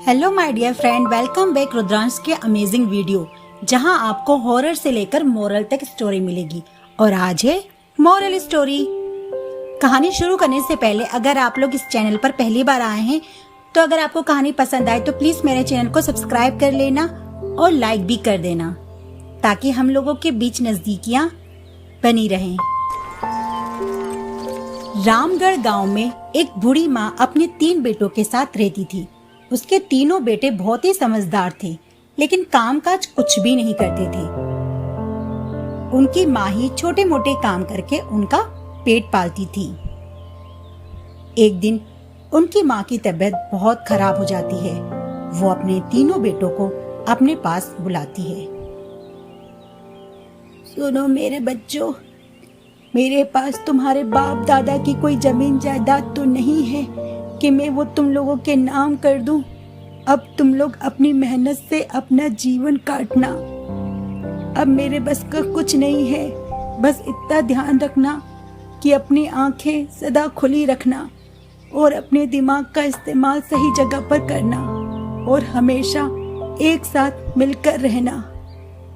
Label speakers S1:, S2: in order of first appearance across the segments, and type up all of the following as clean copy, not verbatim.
S1: Hello my dear friend, welcome back Rudransh के amazing video, जहां आपको हॉरर से लेकर मोरल तक स्टोरी मिलेगी। और आज है मोरल स्टोरी। कहानी शुरू करने से पहले अगर आप लोग इस चैनल पर पहली बार आए हैं तो अगर आपको कहानी पसंद आए तो प्लीज मेरे चैनल को सब्सक्राइब कर लेना और लाइक भी कर देना, ताकि हम लोगों के बीच नजदीकियां बनी रहें। रामगढ़ गांव में एक बूढ़ी माँ अपने 3 बेटों के साथ रहती थी। उसके तीनों बेटे बहुत ही समझदार थे, लेकिन कामकाज कुछ भी नहीं करते थे। उनकी माँ ही छोटे मोटे काम करके उनका पेट पालती थी। एक दिन उनकी माँ की तबीयत बहुत खराब हो जाती है। वो अपने तीनों बेटों को अपने पास बुलाती है। सुनो मेरे बच्चों, मेरे पास तुम्हारे बाप दादा की कोई जमीन जायदाद तो नहीं है कि मैं वो तुम लोगों के नाम कर दूं। अब तुम लोग अपनी मेहनत से अपना जीवन काटना। अब मेरे बस का कुछ नहीं है। बस इतना ध्यान रखना कि अपनी आंखें सदा खुली रखना और अपने दिमाग का इस्तेमाल सही जगह पर करना और हमेशा एक साथ मिलकर रहना,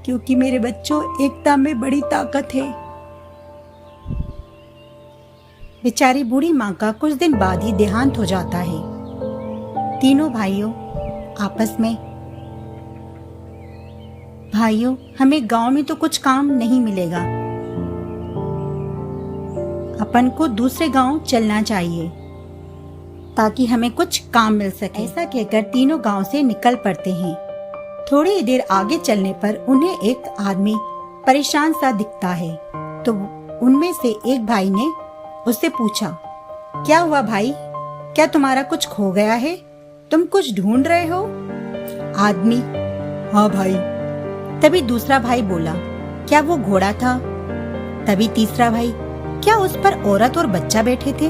S1: क्योंकि मेरे बच्चों, एकता में बड़ी ताकत है। बेचारी बूढ़ी माँ का कुछ दिन बाद ही देहांत हो जाता है। तीनों भाइयों आपस में, भाइयों हमें गांव में तो कुछ काम नहीं मिलेगा, अपन को दूसरे गांव चलना चाहिए ताकि हमें कुछ काम मिल सके। ऐसा कहकर तीनों गांव से निकल पड़ते हैं। थोड़ी देर आगे चलने पर उन्हें एक आदमी परेशान सा दिखता है, तो उनमें से एक भाई ने उससे पूछा, क्या हुआ भाई, क्या तुम्हारा कुछ खो गया है? तुम कुछ ढूंढ रहे हो? आदमी, हाँ भाई। तभी दूसरा भाई बोला, क्या वो घोड़ा था? तभी तीसरा भाई, क्या उस पर औरत और बच्चा बैठे थे?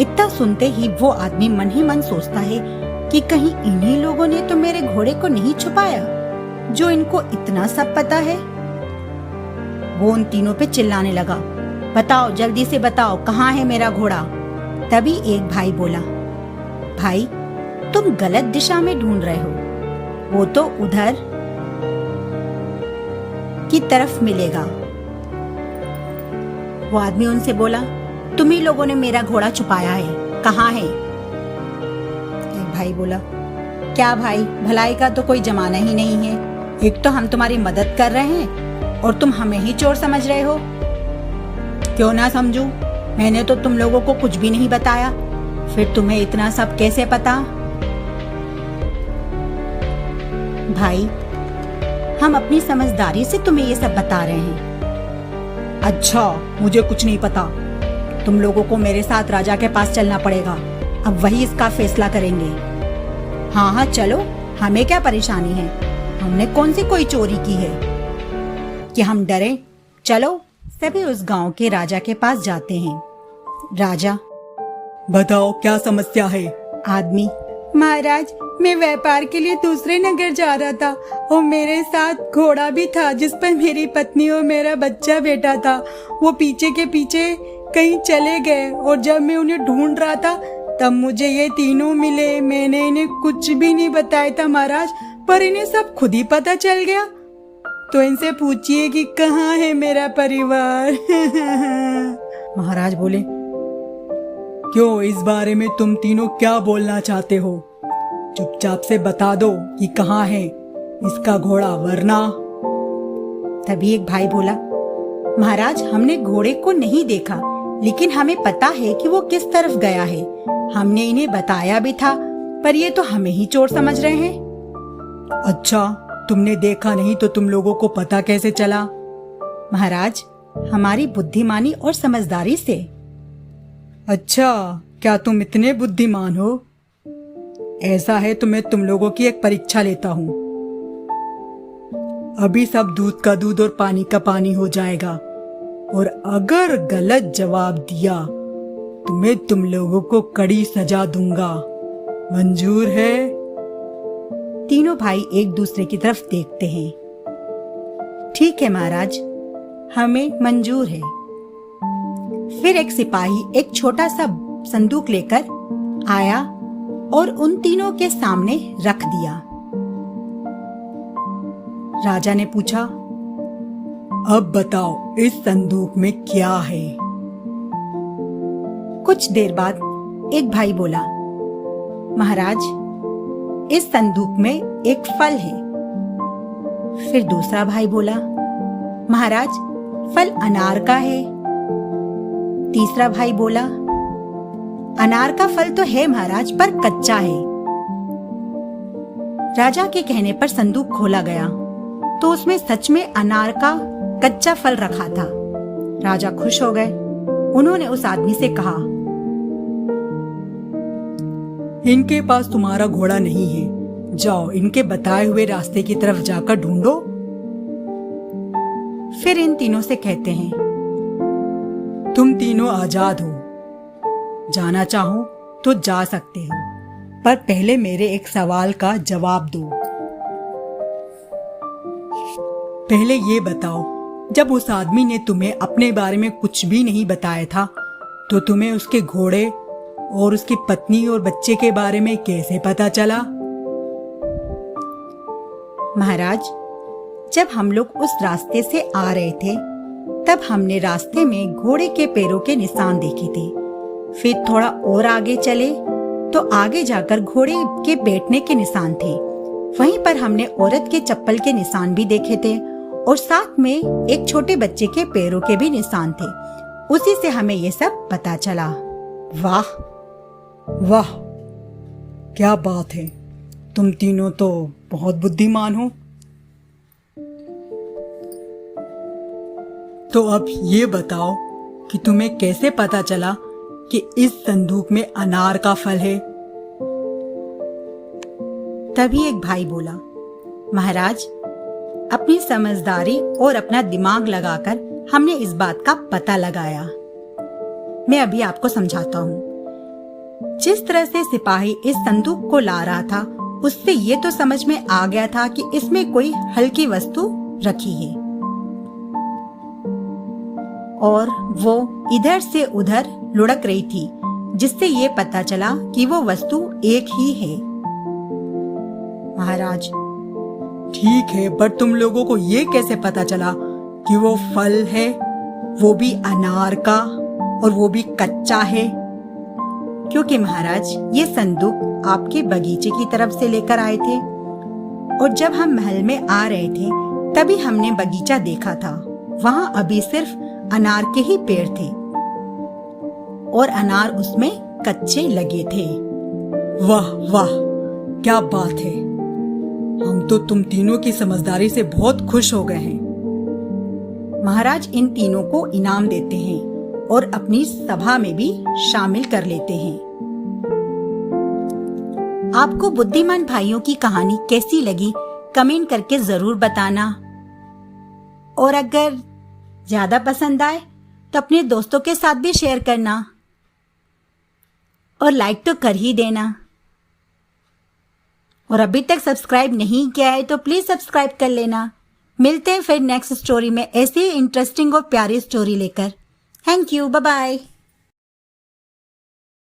S1: इतना सुनते ही वो आदमी मन ही मन सोचता है कि कहीं इन्हीं लोगों ने तो मेरे घोड़े को नहीं छुपाया, जो इनको इतना सब पता है। वो उन तीनों पे चिल्लाने लगा, बताओ, जल्दी से बताओ, कहाँ है मेरा घोड़ा? तभी एक भाई बोला, भाई तुम गलत दिशा में ढूंढ रहे हो, वो तो उधर की तरफ मिलेगा। वो आदमी उनसे बोला, तुम ही लोगों ने मेरा घोड़ा छुपाया है, कहाँ है? एक भाई बोला, क्या भाई, भलाई का तो कोई जमाना ही नहीं है। एक तो हम तुम्हारी मदद कर रहे हैं और तुम हमें ही चोर समझ रहे हो। क्यों ना समझूं, मैंने तो तुम लोगों को कुछ भी नहीं बताया, फिर तुम्हें इतना सब कैसे पता? भाई, हम अपनी समझदारी से तुम्हें ये सब बता रहे हैं। अच्छा, मुझे कुछ नहीं पता। तुम लोगों को मेरे साथ राजा के पास चलना पड़ेगा, अब वही इसका फैसला करेंगे। हाँ हाँ चलो, हमें क्या परेशानी है, हमने कौन सी कोई चोरी की है कि हम डरे। चलो। सभी उस गांव के राजा के पास जाते हैं। राजा, बताओ क्या समस्या है? आदमी, महाराज, मैं व्यापार के लिए दूसरे नगर जा रहा था और मेरे साथ घोड़ा भी था जिस पर मेरी पत्नी और मेरा बच्चा बैठा था। वो पीछे के पीछे कहीं चले गए और जब मैं उन्हें ढूंढ रहा था तब मुझे ये तीनों मिले। मैंने इन्हें कुछ भी नहीं बताया था महाराज, पर इन्हें सब खुद ही पता चल गया। तो इनसे पूछिए कि कहाँ है मेरा परिवार। महाराज बोले, क्यों, इस बारे में तुम तीनों क्या बोलना चाहते हो? चुपचाप से बता दो कि कहाँ है इसका घोड़ा, वरना। तभी एक भाई बोला, महाराज, हमने घोड़े को नहीं देखा, लेकिन हमें पता है कि वो किस तरफ गया है। हमने इन्हें बताया भी था, पर ये तो हमें ही चोर समझ रहे हैं। अच्छा, तुमने देखा नहीं तो तुम लोगों को पता कैसे चला? महाराज, हमारी बुद्धिमानी और समझदारी से। अच्छा, क्या तुम इतने बुद्धिमान हो? ऐसा है तो मैं तुम लोगों की एक परीक्षा लेता हूँ। अभी सब दूध का दूध और पानी का पानी हो जाएगा, और अगर गलत जवाब दिया तो मैं तुम लोगों को कड़ी सजा दूंगा। मंजूर है? तीनों भाई एक दूसरे की तरफ देखते हैं। ठीक है महाराज, हमें मंजूर है। फिर एक सिपाही एक छोटा सा संदूक लेकर आया और उन तीनों के सामने रख दिया। राजा ने पूछा, अब बताओ इस संदूक में क्या है? कुछ देर बाद एक भाई बोला, महाराज, इस संदूक में एक फल है। फिर दूसरा भाई बोला, महाराज, फल अनार का है। तीसरा भाई बोला, अनार का फल तो है महाराज, पर कच्चा है। राजा के कहने पर संदूक खोला गया तो उसमें सच में अनार का कच्चा फल रखा था। राजा खुश हो गए। उन्होंने उस आदमी से कहा, इनके पास तुम्हारा घोड़ा नहीं है, जाओ इनके बताए हुए रास्ते की तरफ जाकर ढूंढो। फिर इन तीनों से कहते हैं, तुम तीनों आजाद हो, जाना चाहो तो जा सकते हो, पर पहले मेरे एक सवाल का जवाब दो। पहले ये बताओ, जब उस आदमी ने तुम्हें अपने बारे में कुछ भी नहीं बताया था, तो तुम्हें उसके घोड़े और उसकी पत्नी और बच्चे के बारे में कैसे पता चला? महाराज, जब हम लोग उस रास्ते से आ रहे थे, तब हमने रास्ते में घोड़े के पैरों के निशान देखे थे। फिर थोड़ा और आगे चले तो आगे जाकर घोड़े के बैठने के निशान थे। वहीं पर हमने औरत के चप्पल के निशान भी देखे थे और साथ में एक छोटे बच्चे के पैरों के भी निशान थे। उसी से हमें ये सब पता चला। वाह वाह, क्या बात है, तुम तीनों तो बहुत बुद्धिमान हो। तो अब ये बताओ कि तुम्हें कैसे पता चला कि इस संदूक में अनार का फल है? तभी एक भाई बोला, महाराज, अपनी समझदारी और अपना दिमाग लगाकर हमने इस बात का पता लगाया। मैं अभी आपको समझाता हूँ। जिस तरह से सिपाही इस संदूक को ला रहा था, उससे ये तो समझ में आ गया था कि इसमें कोई हल्की वस्तु रखी है और वो इधर से उधर लुढ़क रही थी, जिससे ये पता चला कि वो वस्तु एक ही है। महाराज, ठीक है, पर तुम लोगों को ये कैसे पता चला कि वो फल है, वो भी अनार का, और वो भी कच्चा है? क्योंकि महाराज, ये संदूक आपके बगीचे की तरफ से लेकर आए थे और जब हम महल में आ रहे थे तभी हमने बगीचा देखा था। वहाँ अभी सिर्फ अनार के ही पेड़ थे और अनार उसमें कच्चे लगे थे। वाह वाह, क्या बात है, हम तो तुम तीनों की समझदारी से बहुत खुश हो गए हैं। महाराज इन तीनों को इनाम देते हैं और अपनी सभा में भी शामिल कर लेते हैं। आपको बुद्धिमान भाइयों की कहानी कैसी लगी कमेंट करके जरूर बताना, और अगर ज्यादा पसंद आए तो अपने दोस्तों के साथ भी शेयर करना और लाइक तो कर ही देना। और अभी तक सब्सक्राइब नहीं किया है तो प्लीज सब्सक्राइब कर लेना। मिलते हैं फिर नेक्स्ट स्टोरी में ऐसी इंटरेस्टिंग और प्यारी स्टोरी लेकर। Thank you, bye bye.